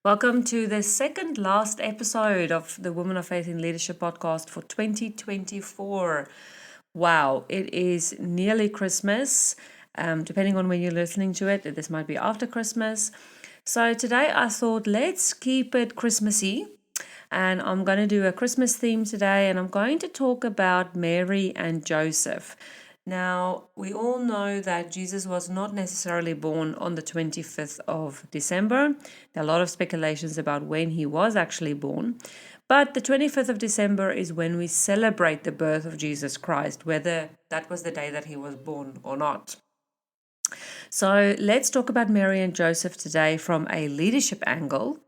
Welcome to the second last episode of the Women of Faith in Leadership podcast for 2024. Wow, it is nearly Christmas. Depending on when you're listening to it, this might be after Christmas. So today I thought let's keep it Christmassy. And I'm going to do a Christmas theme today, and I'm going to talk about Mary and Joseph. Now, we all know that Jesus was not necessarily born on the 25th of December. There are a lot of speculations about when he was actually born. But the 25th of December is when we celebrate the birth of Jesus Christ, whether that was the day that he was born or not. So let's talk about Mary and Joseph today from a leadership angle.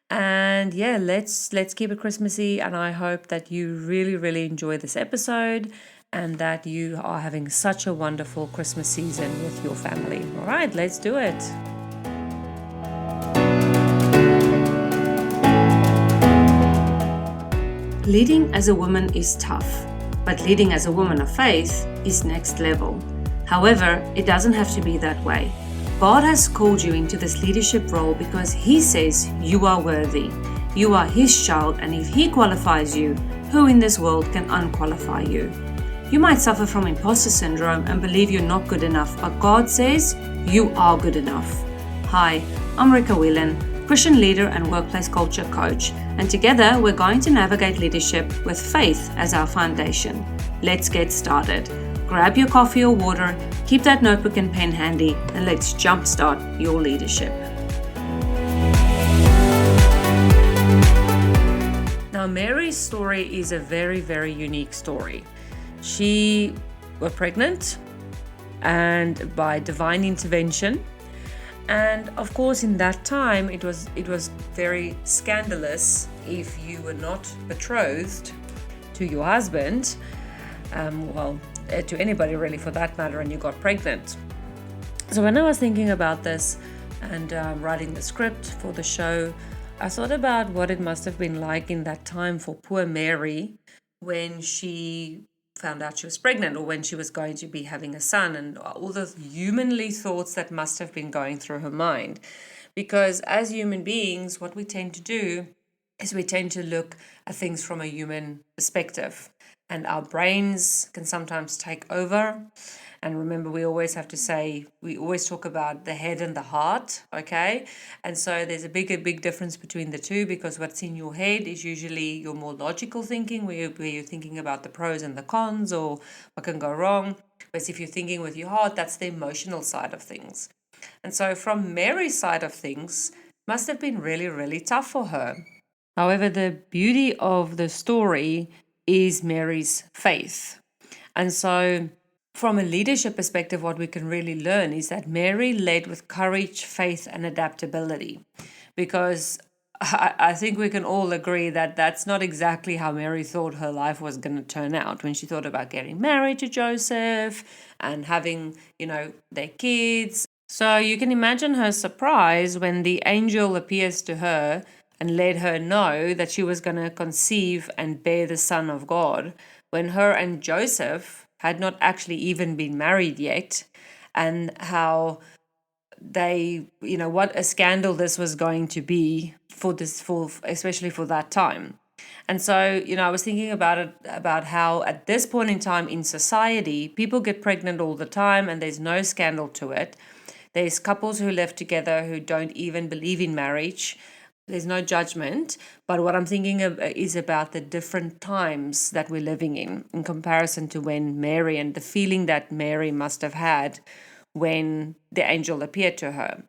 And yeah, let's keep it Christmassy, and I hope that you really enjoy this episode and that you are having such a wonderful Christmas season with your family. All right, let's do it. Leading as a woman is tough, but leading as a woman of faith is next level. However, it doesn't have to be that way. God has called you into this leadership role because He says you are worthy. You are His child, and if He qualifies you, who in this world can unqualify you? You might suffer from imposter syndrome and believe you're not good enough, but God says you are good enough. Hi, I'm Rika, Whelan, Christian leader and workplace culture coach, and together we're going to navigate leadership with faith as our foundation. Let's get started. Grab your coffee or water, keep that notebook and pen handy, and let's jumpstart your leadership. Now, Mary's story is a very unique story. She was pregnant, and by divine intervention. And of course, in that time, it was very scandalous if you were not betrothed to your husband, to anybody really for that matter, and you got pregnant. So when I was thinking about this and writing the script for the show, I thought about what it must have been like in that time for poor Mary when she found out she was pregnant, or when she was going to be having a son, and all the humanly thoughts that must have been going through her mind. Because as human beings, what we tend to do is we tend to look at things from a human perspective, and our brains can sometimes take over. And remember, we always talk about the head and the heart, okay? And so there's a big difference between the two, because what's in your head is usually your more logical thinking, where you're thinking about the pros and the cons or what can go wrong. Whereas if you're thinking with your heart, that's the emotional side of things. And so from Mary's side of things, must have been really tough for her. However, the beauty of the story is Mary's faith. And so from a leadership perspective, what we can really learn is that Mary led with courage, faith, and adaptability. Because I think we can all agree that that's not exactly how Mary thought her life was going to turn out when she thought about getting married to Joseph and having, their kids. So you can imagine her surprise when the angel appears to her and let her know that she was going to conceive and bear the Son of God, when her and Joseph had not actually even been married yet, and how they, what a scandal this was going to be especially for that time. And so, I was thinking about how at this point in time in society, people get pregnant all the time and there's no scandal to it. There's couples who live together who don't even believe in marriage. There's no judgment, but what I'm thinking of is about the different times that we're living in comparison to when Mary, and the feeling that Mary must have had when the angel appeared to her.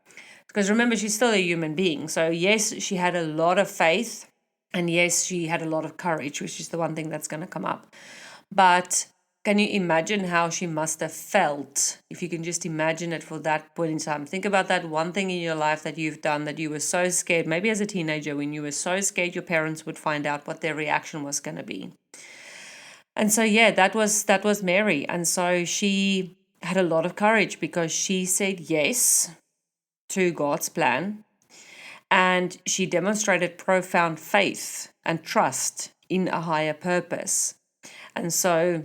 Because remember, she's still a human being. So yes, she had a lot of faith, and yes, she had a lot of courage, which is the one thing that's going to come up. But can you imagine how she must have felt, if you can just imagine it for that point in time? Think about that one thing in your life that you've done that you were so scared, maybe as a teenager, when you were so scared your parents would find out what their reaction was going to be. And so, yeah, that was Mary. And so she had a lot of courage because she said yes to God's plan. And she demonstrated profound faith and trust in a higher purpose. And so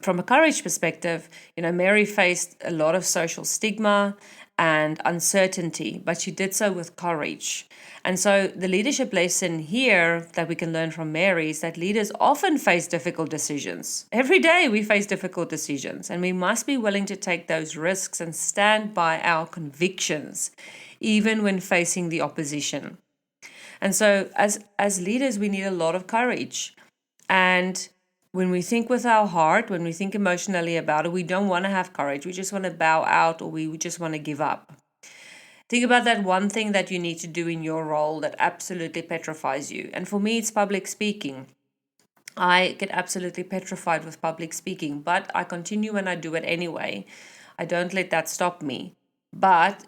from a courage perspective, Mary faced a lot of social stigma and uncertainty, but she did so with courage. And so the leadership lesson here that we can learn from Mary is that leaders often face difficult decisions. Every day we face difficult decisions, and we must be willing to take those risks and stand by our convictions, even when facing the opposition. And so as leaders, we need a lot of courage. And when we think with our heart, when we think emotionally about it, we don't want to have courage. We just want to bow out, or we just want to give up. Think about that one thing that you need to do in your role that absolutely petrifies you. And for me, it's public speaking. I get absolutely petrified with public speaking, but I continue and I do it anyway. I don't let that stop me. But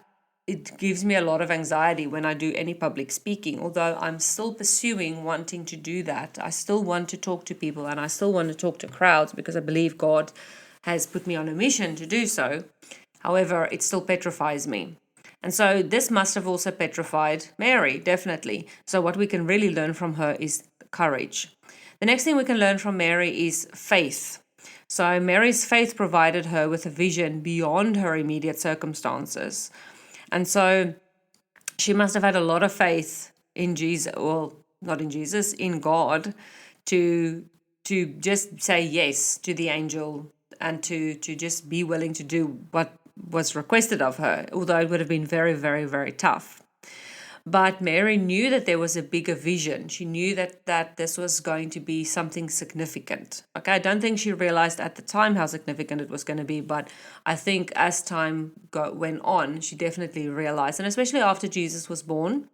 it gives me a lot of anxiety when I do any public speaking, although I'm still pursuing wanting to do that. I still want to talk to people, and I still want to talk to crowds because I believe God has put me on a mission to do so. However, it still petrifies me. And so this must have also petrified Mary, definitely. So what we can really learn from her is courage. The next thing we can learn from Mary is faith. So Mary's faith provided her with a vision beyond her immediate circumstances. And so she must have had a lot of faith in Jesus, well, not in Jesus, in God, to just say yes to the angel and to just be willing to do what was requested of her, although it would have been very, very, very tough. But Mary knew that there was a bigger vision. She knew that this was going to be something significant. Okay, I don't think she realized at the time how significant it was going to be, but I think as time went on, she definitely realized, and especially after Jesus was born,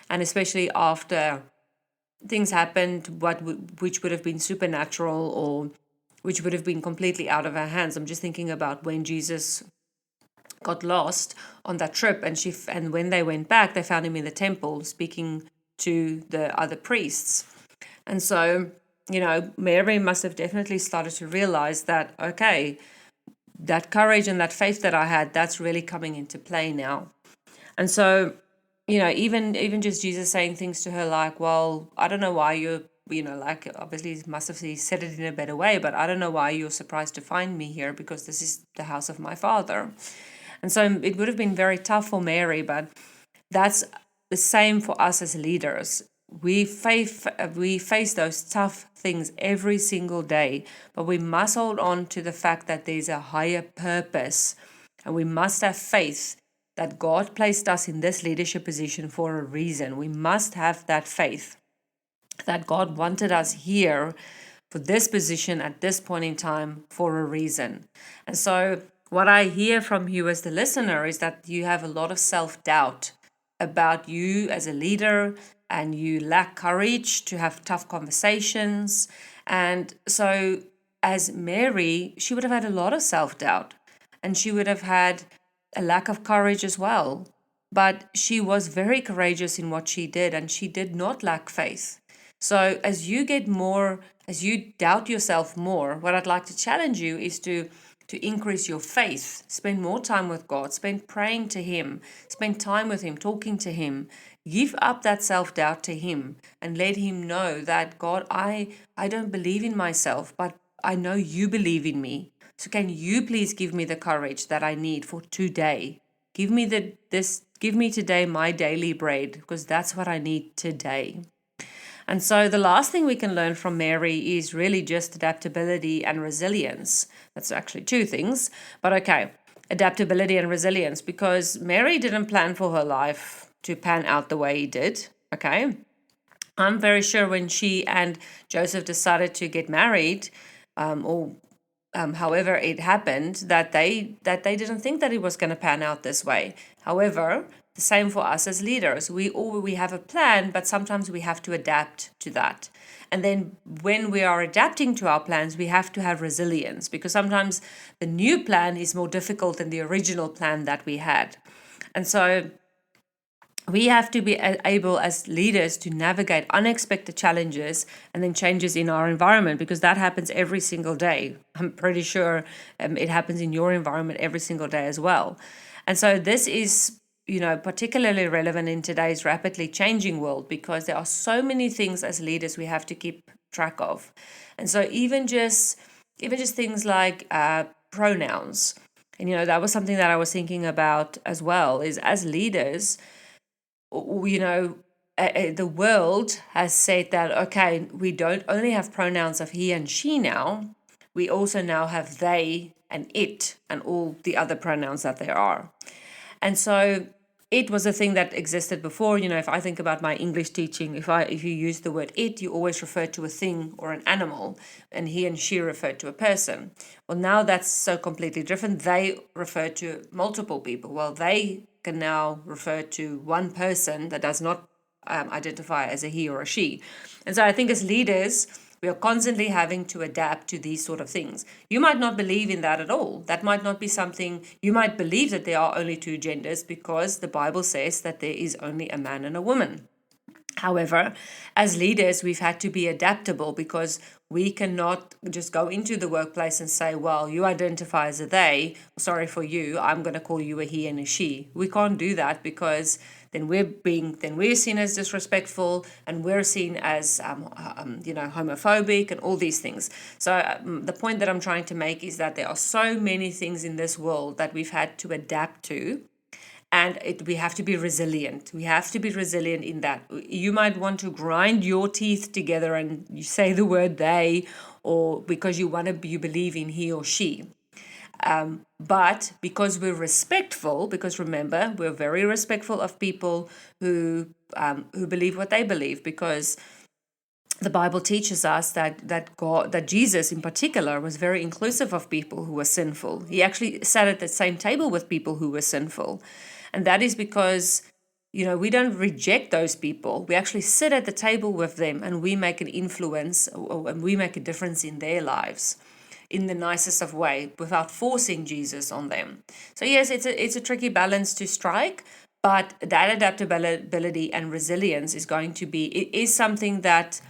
and especially after things happened which would have been supernatural or which would have been completely out of her hands. I'm just thinking about when Jesus got lost on that trip, and when they went back, they found him in the temple speaking to the other priests. And so, Mary must have definitely started to realize that, okay, that courage and that faith that I had, that's really coming into play now. And so, even just Jesus saying things to her like, well, I don't know why you're, like, obviously he must have said it in a better way, but I don't know why you're surprised to find me here, because this is the house of my Father. And so it would have been very tough for Mary, but that's the same for us as leaders. We face those tough things every single day, but we must hold on to the fact that there's a higher purpose, and we must have faith that God placed us in this leadership position for a reason. We must have that faith that God wanted us here for this position at this point in time for a reason. And so what I hear from you as the listener is that you have a lot of self-doubt about you as a leader, and you lack courage to have tough conversations. And so as Mary, she would have had a lot of self-doubt, and she would have had a lack of courage as well. But she was very courageous in what she did, and she did not lack faith. So as you doubt yourself more, what I'd like to challenge you is to increase your faith. Spend more time with God. Spend praying to Him. Spend time with Him, talking to Him. Give up that self-doubt to Him and let Him know that, God, I don't believe in myself, but I know You believe in me. So can You please give me the courage that I need for today? Give me today my daily bread, because that's what I need today. And so the last thing we can learn from Mary is really just adaptability and resilience. That's actually two things, but okay, adaptability and resilience, because Mary didn't plan for her life to pan out the way it did, okay? I'm very sure when she and Joseph decided to get married, however it happened, that they didn't think that it was going to pan out this way. However, the same for us as leaders. We have a plan, but sometimes we have to adapt to that. And then when we are adapting to our plans, we have to have resilience, because sometimes the new plan is more difficult than the original plan that we had. And so we have to be able as leaders to navigate unexpected challenges and then changes in our environment, because that happens every single day. I'm pretty sure it happens in your environment every single day as well. And so this is particularly relevant in today's rapidly changing world, because there are so many things as leaders we have to keep track of. And so even just things like pronouns. And, that was something that I was thinking about as well, is as leaders, the world has said that, okay, we don't only have pronouns of he and she now, we also now have they and it and all the other pronouns that there are. And so it was a thing that existed before. If I think about my English teaching, if you use the word it, you always refer to a thing or an animal, and he and she refer to a person. Well, now that's so completely different. They refer to multiple people. Well, they can now refer to one person that does not identify as a he or a she. And so I think as leaders, we are constantly having to adapt to these sort of things. You might not believe in that at all. That might not be something, you might believe that there are only two genders because the Bible says that there is only a man and a woman. However, as leaders, we've had to be adaptable because we cannot just go into the workplace and say, well, you identify as a they, sorry for you, I'm going to call you a he and a she. We can't do that because then we're seen as disrespectful and we're seen as homophobic and all these things. So the point that I'm trying to make is that there are so many things in this world that we've had to adapt to. And we have to be resilient. We have to be resilient in that. You might want to grind your teeth together and you say the word they, or because you believe in he or she. But because we're respectful, because remember, we're very respectful of people who believe what they believe, because the Bible teaches us that Jesus in particular was very inclusive of people who were sinful. He actually sat at the same table with people who were sinful. And that is because, we don't reject those people. We actually sit at the table with them and we make an influence and we make a difference in their lives in the nicest of way without forcing Jesus on them. So yes, it's a tricky balance to strike, but that adaptability and resilience it is something that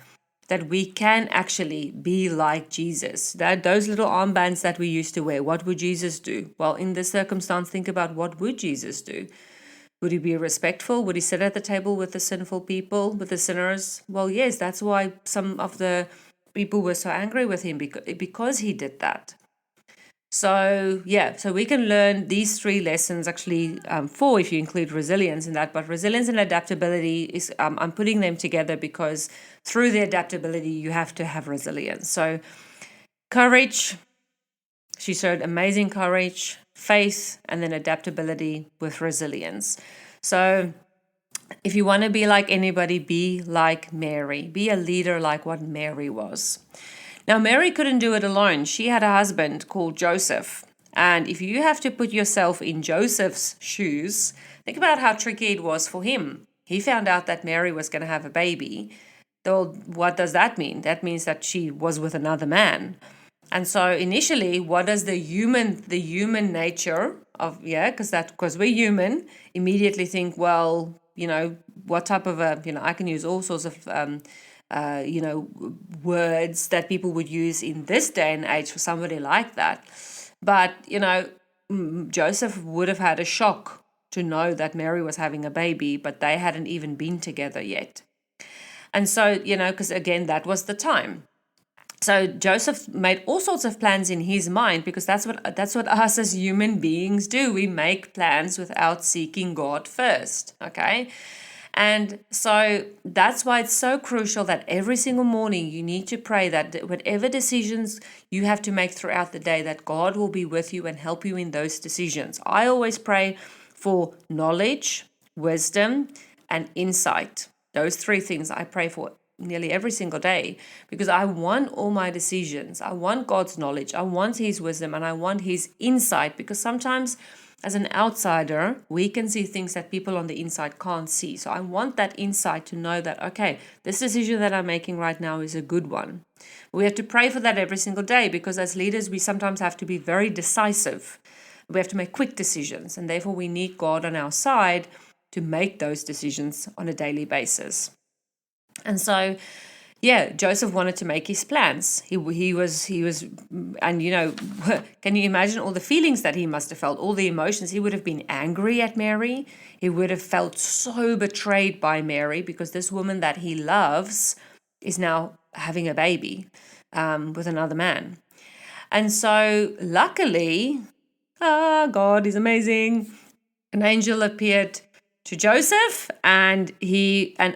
we can actually be like Jesus. Those little armbands that we used to wear, what would Jesus do? Well, in this circumstance, think about what would Jesus do? Would he be respectful? Would he sit at the table with the sinful people, with the sinners? Well, yes, that's why some of the people were so angry with him, because he did that. So we can learn these 3 lessons, actually 4 if you include resilience in that, but resilience and adaptability is, I'm putting them together because through the adaptability, you have to have resilience. So courage, she showed amazing courage, faith, and then adaptability with resilience. So if you want to be like anybody, be like Mary. Be a leader like what Mary was. Now, Mary couldn't do it alone. She had a husband called Joseph. And if you have to put yourself in Joseph's shoes, think about how tricky it was for him. He found out that Mary was going to have a baby. So what does that mean? That means that she was with another man. And so initially, what does the human nature of, because we're human, immediately think, well, what type of I can use all sorts of words that people would use in this day and age for somebody like that. But, Joseph would have had a shock to know that Mary was having a baby, but they hadn't even been together yet. And so, because again, that was the time. So Joseph made all sorts of plans in his mind, because that's what us as human beings do. We make plans without seeking God first, okay? And so that's why it's so crucial that every single morning you need to pray that whatever decisions you have to make throughout the day, that God will be with you and help you in those decisions. I always pray for knowledge, wisdom, and insight. Those 3 things I pray for nearly every single day, because I want all my decisions. I want God's knowledge. I want his wisdom, and I want his insight, because sometimes as an outsider, we can see things that people on the inside can't see. So I want that insight to know that, okay, this decision that I'm making right now is a good one. We have to pray for that every single day, because as leaders, we sometimes have to be very decisive. We have to make quick decisions, and therefore we need God on our side to make those decisions on a daily basis. And so, Joseph wanted to make his plans. He was, and can you imagine all the feelings that he must have felt, all the emotions? He would have been angry at Mary. He would have felt so betrayed by Mary, because this woman that he loves is now having a baby with another man. And so luckily, God is amazing. An angel appeared to Joseph, and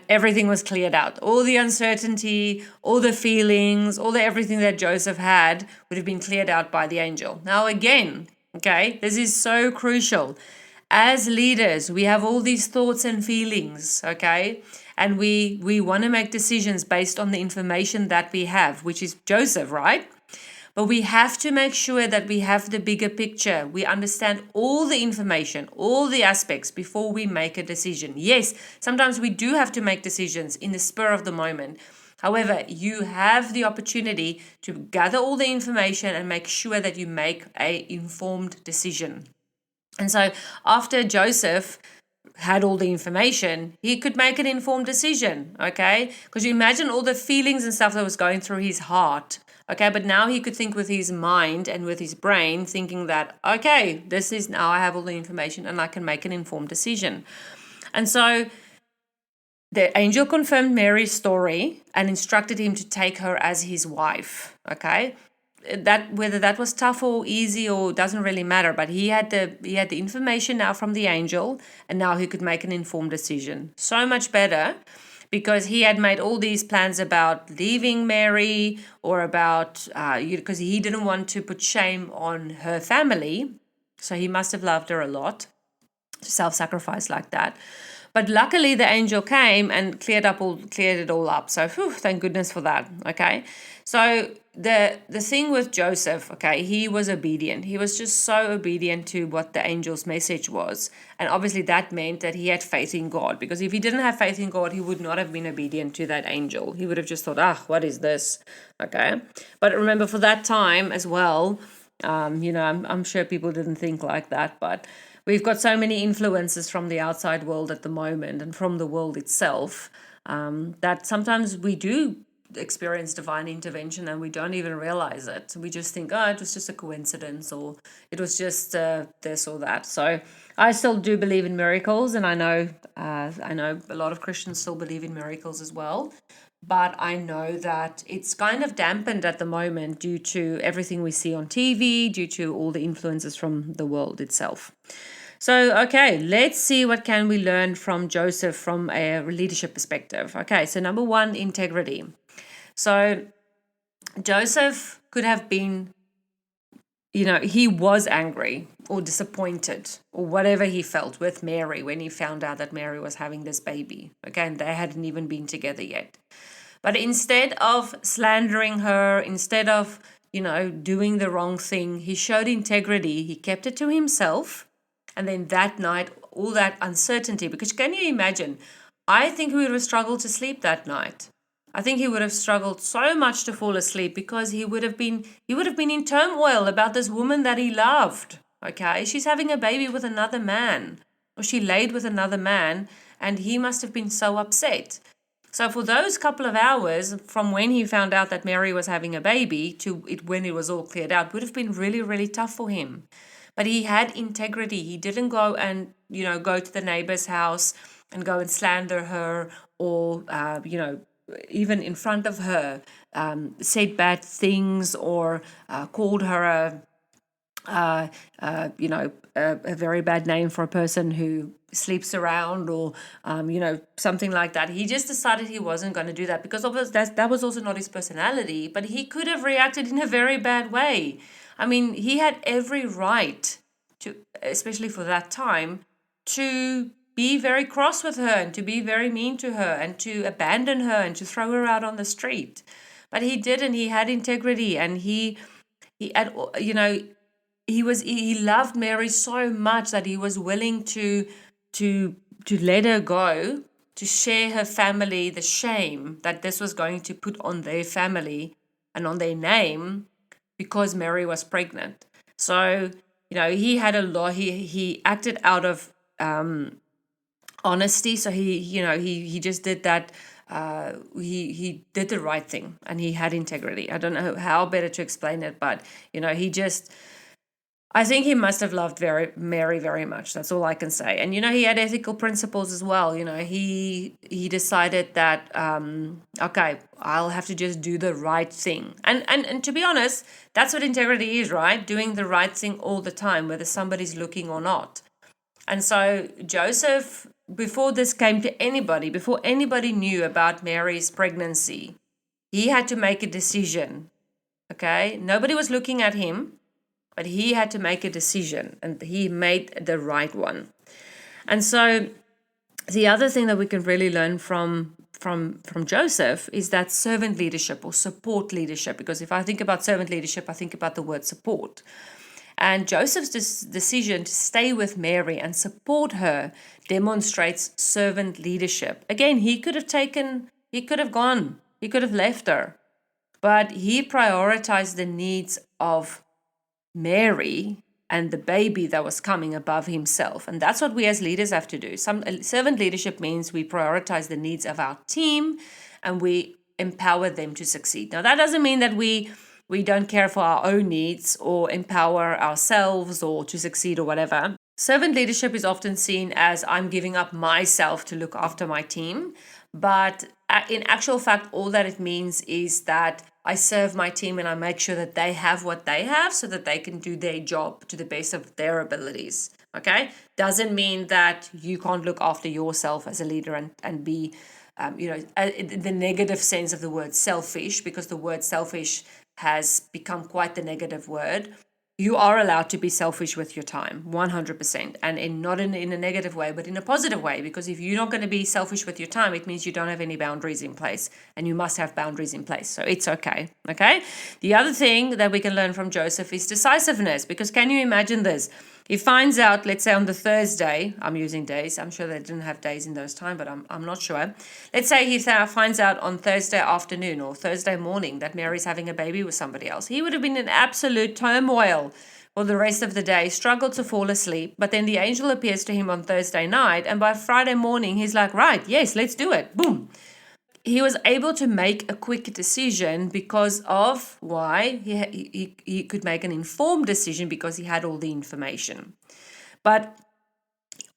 everything was cleared out. All the uncertainty, all the feelings, all the everything that Joseph had would have been cleared out by the angel. Now again, okay, this is so crucial. As leaders, we have all these thoughts and feelings, okay? And we want to make decisions based on the information that we have, which is Joseph, right? But we have to make sure that we have the bigger picture. We understand all the information, all the aspects before we make a decision. Yes, sometimes we do have to make decisions in the spur of the moment. However, you have the opportunity to gather all the information and make sure that you make an informed decision. And so after Joseph had all the information, he could make an informed decision, okay? Because you imagine all the feelings and stuff that was going through his heart. Okay, but now he could think with his mind and with his brain, thinking that, okay, this is now I have all the information and I can make an informed decision. And so the angel confirmed Mary's story and instructed him to take her as his wife. Okay, that whether that was tough or easy or doesn't really matter, but he had the information now from the angel, and now he could make an informed decision. So much better, because he had made all these plans about leaving Mary or about, because he didn't want to put shame on her family. So he must have loved her a lot to self-sacrifice like that. But luckily the angel came and cleared it all up. So thank goodness for that. Okay. So the thing with Joseph, okay, he was obedient. He was just so obedient to what the angel's message was. And obviously that meant that he had faith in God, because if he didn't have faith in God, he would not have been obedient to that angel. He would have just thought, what is this? Okay. But remember, for that time as well, I'm sure people didn't think like that, but we've got so many influences from the outside world at the moment and from the world itself, that sometimes we do experience divine intervention and we don't even realize it. We just think, it was just a coincidence, or it was just this or that. So I still do believe in miracles, and I know a lot of Christians still believe in miracles as well. But I know that it's kind of dampened at the moment due to everything we see on TV, due to all the influences from the world itself. So, okay, let's see what can we learn from Joseph from a leadership perspective. Okay, so number one, integrity. So Joseph could have been, he was angry or disappointed or whatever he felt with Mary when he found out that Mary was having this baby. Okay, and they hadn't even been together yet. But instead of slandering her, instead of, doing the wrong thing, he showed integrity. He kept it to himself. And then that night, all that uncertainty, because can you imagine? I think he would have struggled to sleep that night. I think he would have struggled so much to fall asleep, because he would have been in turmoil about this woman that he loved. Okay, she's having a baby with another man, or she laid with another man, and he must have been so upset. So for those couple of hours from when he found out that Mary was having a baby to when it was all cleared out would have been really, really tough for him. But he had integrity. He didn't go and, go to the neighbor's house and go and slander her, or, even in front of her, said bad things, or called her a very bad name for a person who sleeps around, or, something like that. He just decided he wasn't going to do that, because obviously that was also not his personality, but he could have reacted in a very bad way. I mean, he had every right to, especially for that time, to be very cross with her and to be very mean to her and to abandon her and to throw her out on the street. But he didn't. He had integrity, and he loved Mary so much that he was willing to let her go, to share her family the shame that this was going to put on their family and on their name, because Mary was pregnant. So, he had a lot. He acted out of honesty. So he just did that. He did the right thing, and he had integrity. I don't know how better to explain it, but he just I think he must have loved Mary very much. That's all I can say. And he had ethical principles as well. He decided that okay, I'll have to just do the right thing. And to be honest, that's what integrity is, right? Doing the right thing all the time, whether somebody's looking or not. And so Joseph, before this came to anybody, before anybody knew about Mary's pregnancy, he had to make a decision. Okay, nobody was looking at him. But he had to make a decision, and he made the right one. And so the other thing that we can really learn from Joseph is that servant leadership or support leadership, because if I think about servant leadership, I think about the word support. And Joseph's decision to stay with Mary and support her demonstrates servant leadership. Again, he could have gone, he could have left her, but he prioritized the needs of Mary and the baby that was coming above himself. And that's what we as leaders have to do. Servant leadership means we prioritize the needs of our team and we empower them to succeed. Now, that doesn't mean that we don't care for our own needs or empower ourselves or to succeed or whatever. Servant leadership is often seen as I'm giving up myself to look after my team. But in actual fact, all that it means is that I serve my team and I make sure that they have what they have so that they can do their job to the best of their abilities. Okay? Doesn't mean that you can't look after yourself as a leader and be, the negative sense of the word selfish, because the word selfish has become quite the negative word. You are allowed to be selfish with your time, 100%, and not in a negative way, but in a positive way, because if you're not going to be selfish with your time, it means you don't have any boundaries in place, and you must have boundaries in place, so it's okay, okay? The other thing that we can learn from Joseph is decisiveness, because can you imagine this? He finds out, let's say on the Thursday, I'm using days, I'm sure they didn't have days in those times, but I'm not sure. Let's say he finds out on Thursday afternoon or Thursday morning that Mary's having a baby with somebody else. He would have been in absolute turmoil for the rest of the day, struggled to fall asleep, but then the angel appears to him on Thursday night, and by Friday morning, he's like, right, yes, let's do it, boom. He was able to make a quick decision because of why he could make an informed decision because he had all the information. But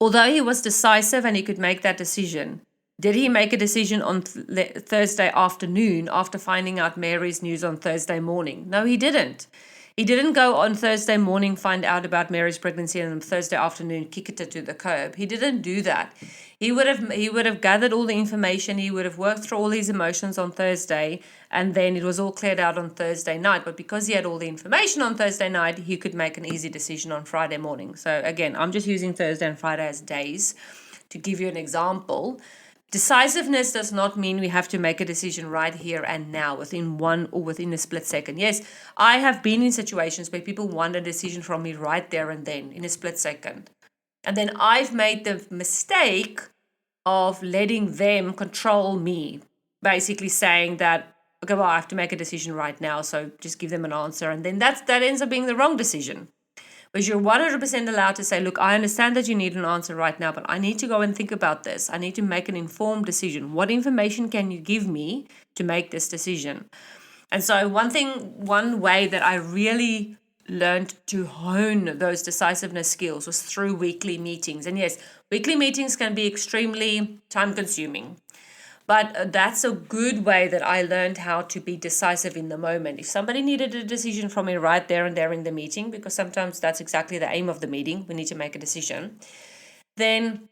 although he was decisive and he could make that decision, did he make a decision on Thursday afternoon after finding out Mary's news on Thursday morning? No, he didn't. He didn't go on Thursday morning, find out about Mary's pregnancy, and on Thursday afternoon kick it to the curb. He didn't do that. He would have gathered all the information. He would have worked through all his emotions on Thursday, and then it was all cleared out on Thursday night. But because he had all the information on Thursday night, he could make an easy decision on Friday morning. So again, I'm just using Thursday and Friday as days to give you an example. Decisiveness does not mean we have to make a decision right here and now within one or within a split second. Yes, I have been in situations where people want a decision from me right there and then in a split second. And then I've made the mistake of letting them control me, basically saying that, okay, well, I have to make a decision right now, so just give them an answer. And then that ends up being the wrong decision. Because you're 100% allowed to say, look, I understand that you need an answer right now, but I need to go and think about this. I need to make an informed decision. What information can you give me to make this decision? And so one way that I really learned to hone those decisiveness skills was through weekly meetings. And yes, weekly meetings can be extremely time consuming. But that's a good way that I learned how to be decisive in the moment. If somebody needed a decision from me right there and there in the meeting, because sometimes that's exactly the aim of the meeting, we need to make a decision, then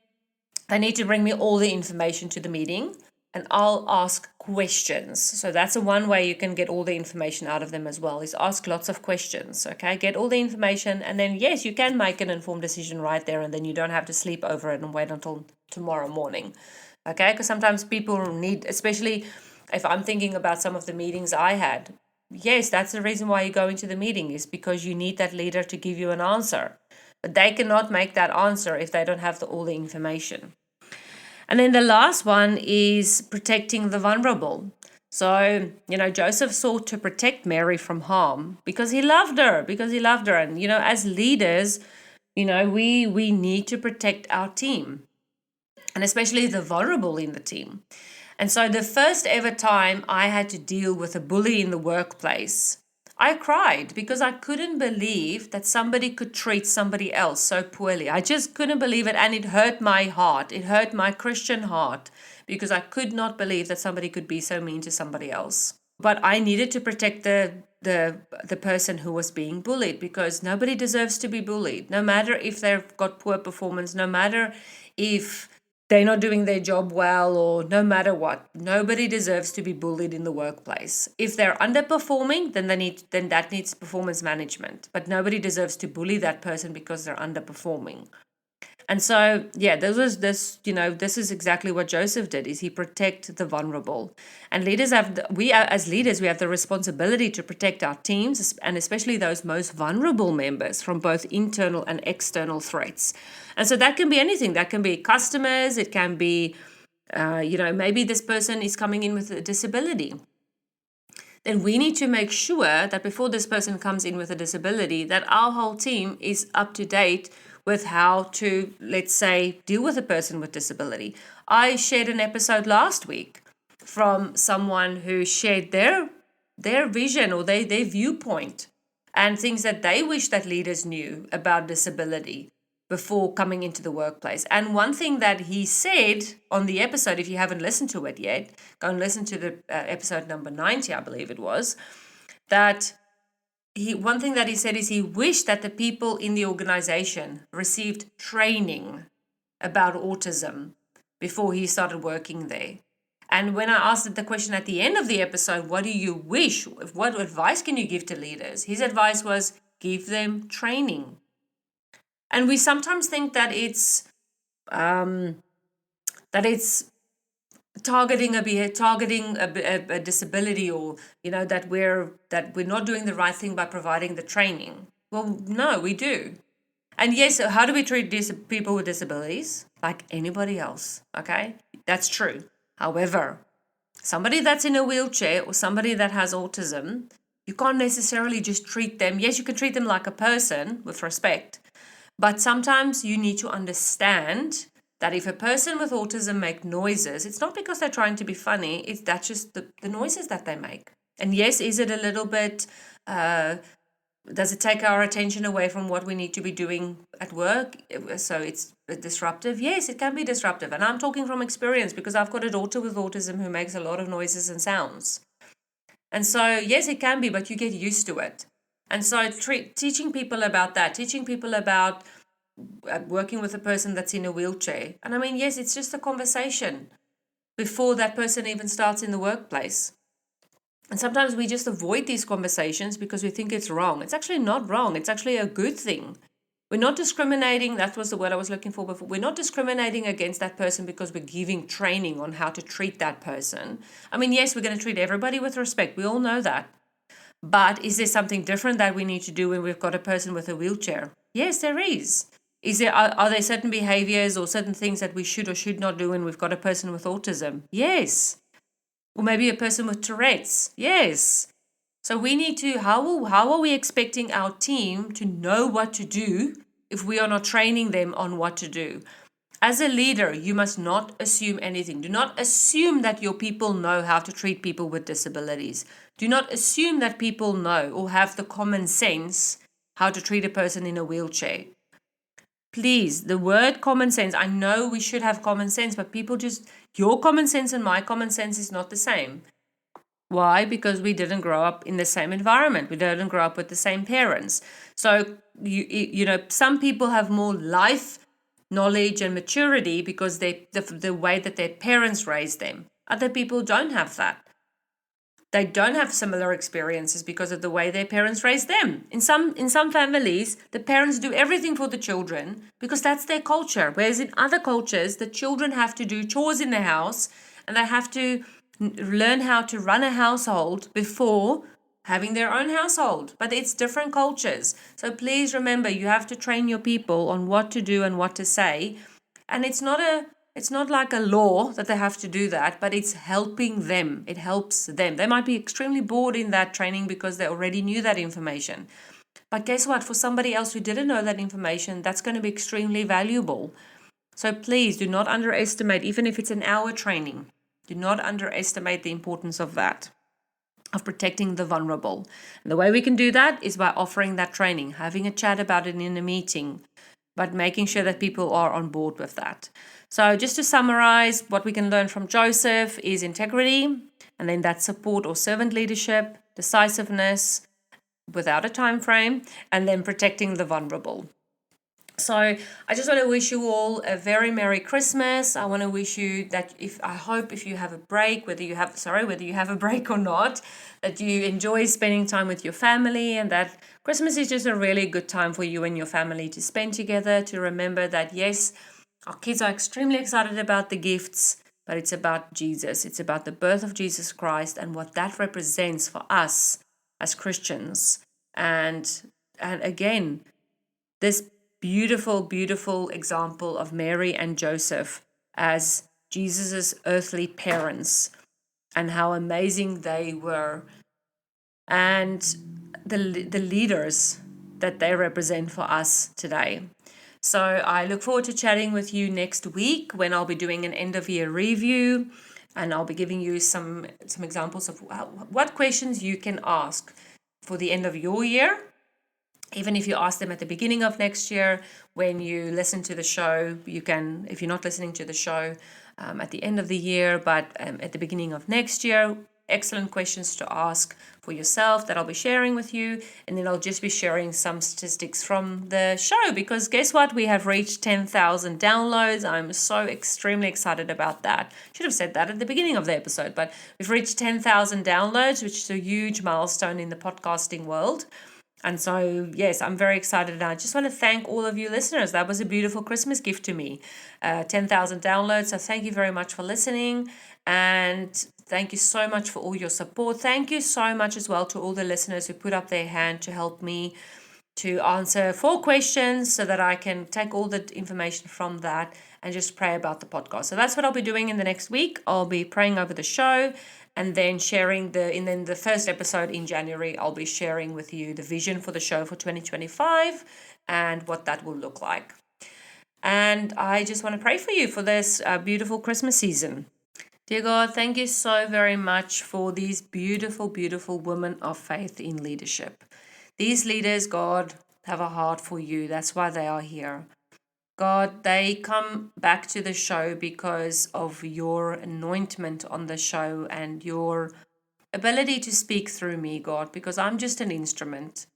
they need to bring me all the information to the meeting and I'll ask questions. So that's one way you can get all the information out of them as well, is ask lots of questions, okay? Get all the information and then, yes, you can make an informed decision right there and then you don't have to sleep over it and wait until tomorrow morning. Okay, because sometimes people need, especially if I'm thinking about some of the meetings I had, yes, that's the reason why you go into the meeting, is because you need that leader to give you an answer. But they cannot make that answer if they don't have all the information. And then the last one is protecting the vulnerable. So, Joseph sought to protect Mary from harm because he loved her, And, as leaders, we need to protect our team, and especially the vulnerable in the team. And so the first ever time I had to deal with a bully in the workplace, I cried because I couldn't believe that somebody could treat somebody else so poorly. I just couldn't believe it, and it hurt my heart. It hurt my Christian heart because I could not believe that somebody could be so mean to somebody else. But I needed to protect the person who was being bullied, because nobody deserves to be bullied, no matter if they've got poor performance, no matter if they're not doing their job well, or no matter what. Nobody deserves to be bullied in the workplace. If they're underperforming, then that needs performance management. But nobody deserves to bully that person because they're underperforming. And so, yeah, this is exactly what Joseph did, is he protect the vulnerable. And as leaders, we have the responsibility to protect our teams, and especially those most vulnerable members, from both internal and external threats. And so that can be anything. That can be customers. It can be, maybe this person is coming in with a disability. Then we need to make sure that before this person comes in with a disability, that our whole team is up to date with how to, let's say, deal with a person with disability. I shared an episode last week from someone who shared their vision, or their viewpoint, and things that they wish that leaders knew about disability before coming into the workplace. And one thing that he said on the episode, if you haven't listened to it yet, go and listen to the episode number 90, I believe it was, that one thing that he said is he wished that the people in the organization received training about autism before he started working there. And when I asked the question at the end of the episode, what do you wish? What advice can you give to leaders? His advice was, give them training. And we sometimes think that it's targeting a disability, or that we're not doing the right thing by providing the training. Well, no, we do. And yes, how do we treat people with disabilities? Like anybody else, okay? That's true. However, somebody that's in a wheelchair or somebody that has autism, you can't necessarily just treat them. Yes, you can treat them like a person with respect, but sometimes you need to understand that if a person with autism make noises, it's not because they're trying to be funny, that's just the noises that they make. And yes, is it a little bit, does it take our attention away from what we need to be doing at work? So it's disruptive? Yes, it can be disruptive. And I'm talking from experience, because I've got a daughter with autism who makes a lot of noises and sounds. And so, yes, it can be, but you get used to it. And so teaching people about that, teaching people about working with a person that's in a wheelchair. And I mean, yes, it's just a conversation before that person even starts in the workplace. And sometimes we just avoid these conversations because we think it's wrong. It's actually not wrong. It's actually a good thing. We're not discriminating. That was the word I was looking for before. We're not discriminating against that person because we're giving training on how to treat that person. I mean, yes, we're going to treat everybody with respect. We all know that. But is there something different that we need to do when we've got a person with a wheelchair? Yes, there is. Are there certain behaviors or certain things that we should or should not do when we've got a person with autism? Yes. Or maybe a person with Tourette's? Yes. So we need to, how are we expecting our team to know what to do if we are not training them on what to do? As a leader, you must not assume anything. Do not assume that your people know how to treat people with disabilities. Do not assume that people know or have the common sense how to treat a person in a wheelchair. Please, the word common sense, I know we should have common sense, but your common sense and my common sense is not the same. Why? Because we didn't grow up in the same environment. We didn't grow up with the same parents. So, some people have more life knowledge and maturity because the way that their parents raised them. Other people don't have that. They don't have similar experiences because of the way their parents raised them. In some families, the parents do everything for the children because that's their culture. Whereas in other cultures, the children have to do chores in the house and they have to learn how to run a household before having their own household. But it's different cultures. So please remember, you have to train your people on what to do and what to say. And it's not like a law that they have to do that, but it's helping them. It helps them. They might be extremely bored in that training because they already knew that information. But guess what? For somebody else who didn't know that information, that's going to be extremely valuable. So please do not underestimate, even if it's an hour training, do not underestimate the importance of that. of protecting the vulnerable. And the way we can do that is by offering that training, having a chat about it in a meeting, but making sure that people are on board with that. So just to summarize, what we can learn from Joseph is integrity, and then that support or servant leadership, decisiveness without a time frame, and then protecting the vulnerable. So I just want to wish you all a very Merry Christmas. I want to wish you that I hope if you have a break, whether you have a break or not, that you enjoy spending time with your family, and that Christmas is just a really good time for you and your family to spend together, to remember that yes, our kids are extremely excited about the gifts, but it's about Jesus. It's about the birth of Jesus Christ and what that represents for us as Christians. And again, this beautiful, beautiful example of Mary and Joseph as Jesus's earthly parents and how amazing they were, and the leaders that they represent for us today. So I look forward to chatting with you next week when I'll be doing an end of year review, and I'll be giving you some examples of what questions you can ask for the end of your year. Even if you ask them at the beginning of next year, when you listen to the show, you can, if you're not listening to the show at the end of the year, but at the beginning of next year, excellent questions to ask for yourself that I'll be sharing with you. And then I'll just be sharing some statistics from the show, because guess what? We have reached 10,000 downloads. I'm so extremely excited about that. Should have said that at the beginning of the episode, but we've reached 10,000 downloads, which is a huge milestone in the podcasting world. And so, yes, I'm very excited. And I just want to thank all of you listeners. That was a beautiful Christmas gift to me. 10,000 downloads. So thank you very much for listening. And thank you so much for all your support. Thank you so much as well to all the listeners who put up their hand to help me to answer 4 questions so that I can take all the information from that and just pray about the podcast. So that's what I'll be doing in the next week. I'll be praying over the show, and then sharing then the first episode in January, I'll be sharing with you the vision for the show for 2025 and what that will look like. And I just want to pray for you for this beautiful Christmas season. Dear God, thank you so very much for these beautiful, beautiful women of faith in leadership. These leaders, God, have a heart for you. That's why they are here. God, they come back to the show because of your anointment on the show and your ability to speak through me, God, because I'm just an instrument.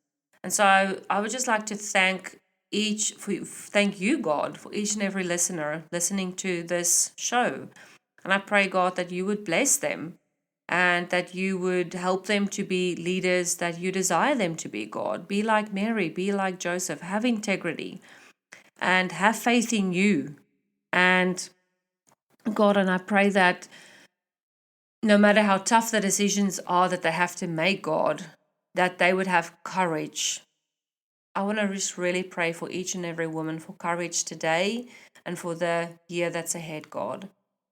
And so I would just like to thank you, God, for each and every listener listening to this show. And I pray, God, that you would bless them and that you would help them to be leaders that you desire them to be, God. Be like Mary, be like Joseph, have integrity and have faith in you. And God, and I pray that no matter how tough the decisions are that they have to make, God, that they would have courage. I want to just really pray for each and every woman for courage today and for the year that's ahead, God.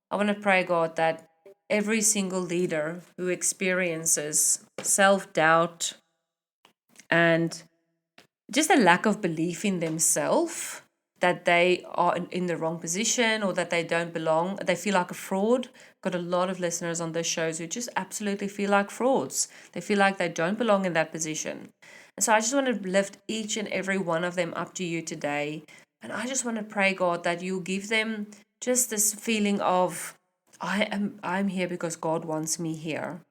I want to pray, God, that every single leader who experiences self-doubt and just a lack of belief in themselves, that they are in the wrong position or that they don't belong, they feel like a fraud. Got a lot of listeners on this shows who just absolutely feel like frauds. They feel like they don't belong in that position. And so I just want to lift each and every one of them up to you today. And I just want to pray, God, that you give them just this feeling of, I'm here because God wants me here.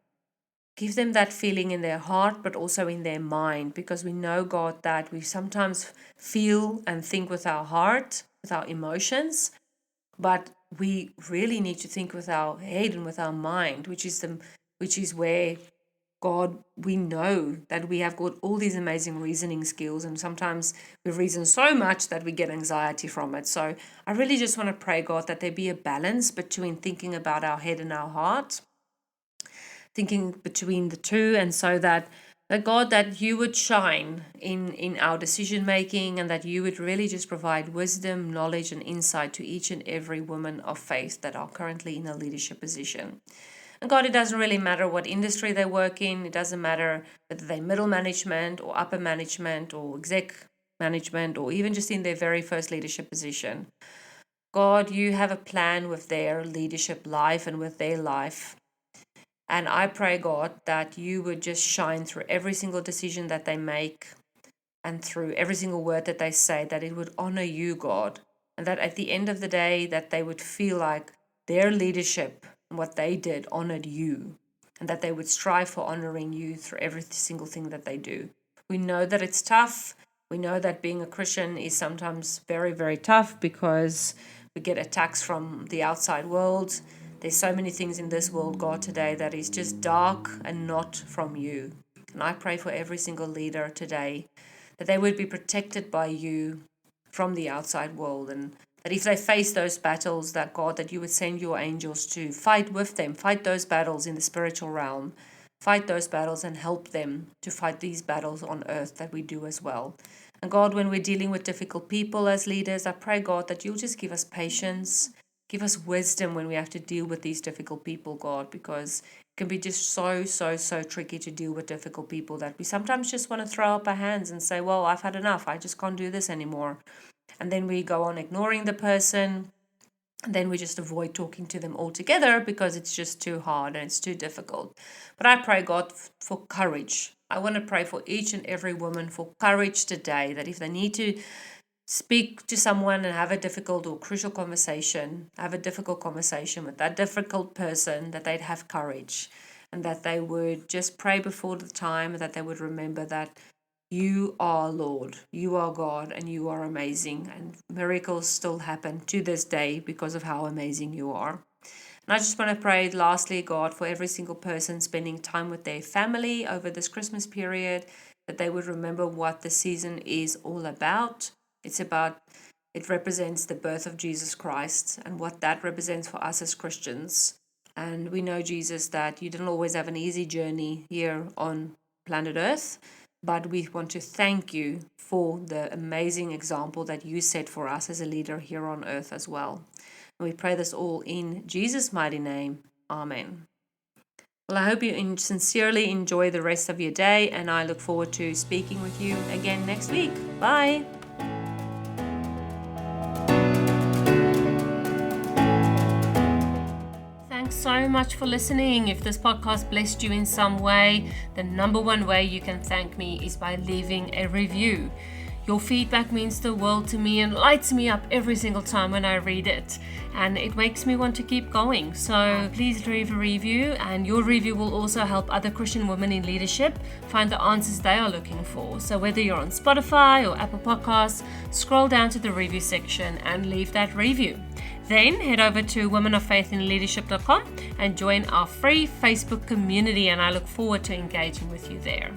Give them that feeling in their heart, but also in their mind, because we know, God, that we sometimes feel and think with our heart, with our emotions, but we really need to think with our head and with our mind, which is where, God, we know that we have got all these amazing reasoning skills, and sometimes we reason so much that we get anxiety from it. So I really just want to pray, God, that there be a balance between thinking about our head and our heart, thinking between the two, and so that God, that you would shine in our decision making, and that you would really just provide wisdom, knowledge, and insight to each and every woman of faith that are currently in a leadership position. And God, it doesn't really matter what industry they work in. It doesn't matter whether they're middle management or upper management or exec management or even just in their very first leadership position. God, you have a plan with their leadership life and with their life. And I pray, God, that you would just shine through every single decision that they make and through every single word that they say, that it would honor you, God. And that at the end of the day, that they would feel like their leadership and what they did honored you. And that they would strive for honoring you through every single thing that they do. We know that it's tough. We know that being a Christian is sometimes very, very tough because we get attacks from the outside world. There's so many things in this world, God, today that is just dark and not from you. And I pray for every single leader today that they would be protected by you from the outside world, and that if they face those battles, that God, that you would send your angels to fight with them, fight those battles in the spiritual realm, fight those battles and help them to fight these battles on earth that we do as well. And God, when we're dealing with difficult people as leaders, I pray, God, that you'll just give us patience, give us wisdom when we have to deal with these difficult people, God, because it can be just so tricky to deal with difficult people that we sometimes just want to throw up our hands and say, well, I've had enough. I just can't do this anymore. And then we go on ignoring the person. And then we just avoid talking to them altogether because it's just too hard and it's too difficult. But I pray, God, for courage. I want to pray for each and every woman for courage today, that if they need to speak to someone and have a difficult or crucial conversation, have a difficult conversation with that difficult person, that they'd have courage and that they would just pray before the time, that they would remember that you are Lord, you are God, and you are amazing. And miracles still happen to this day because of how amazing you are. And I just want to pray lastly, God, for every single person spending time with their family over this Christmas period, that they would remember what the season is all about. It represents the birth of Jesus Christ and what that represents for us as Christians. And we know, Jesus, that you didn't always have an easy journey here on planet Earth, but we want to thank you for the amazing example that you set for us as a leader here on earth as well. And we pray this all in Jesus' mighty name. Amen. Well, I hope you sincerely enjoy the rest of your day, and I look forward to speaking with you again next week. Bye. So much for listening. If this podcast blessed you in some way, the number one way you can thank me is by leaving a review. Your feedback means the world to me and lights me up every single time when I read it, and it makes me want to keep going. So please leave a review, and your review will also help other Christian women in leadership find the answers they are looking for. So whether you're on Spotify or Apple Podcasts, scroll down to the review section and leave that review. Then head over to womenoffaithinleadership.com and join our free Facebook community, and I look forward to engaging with you there.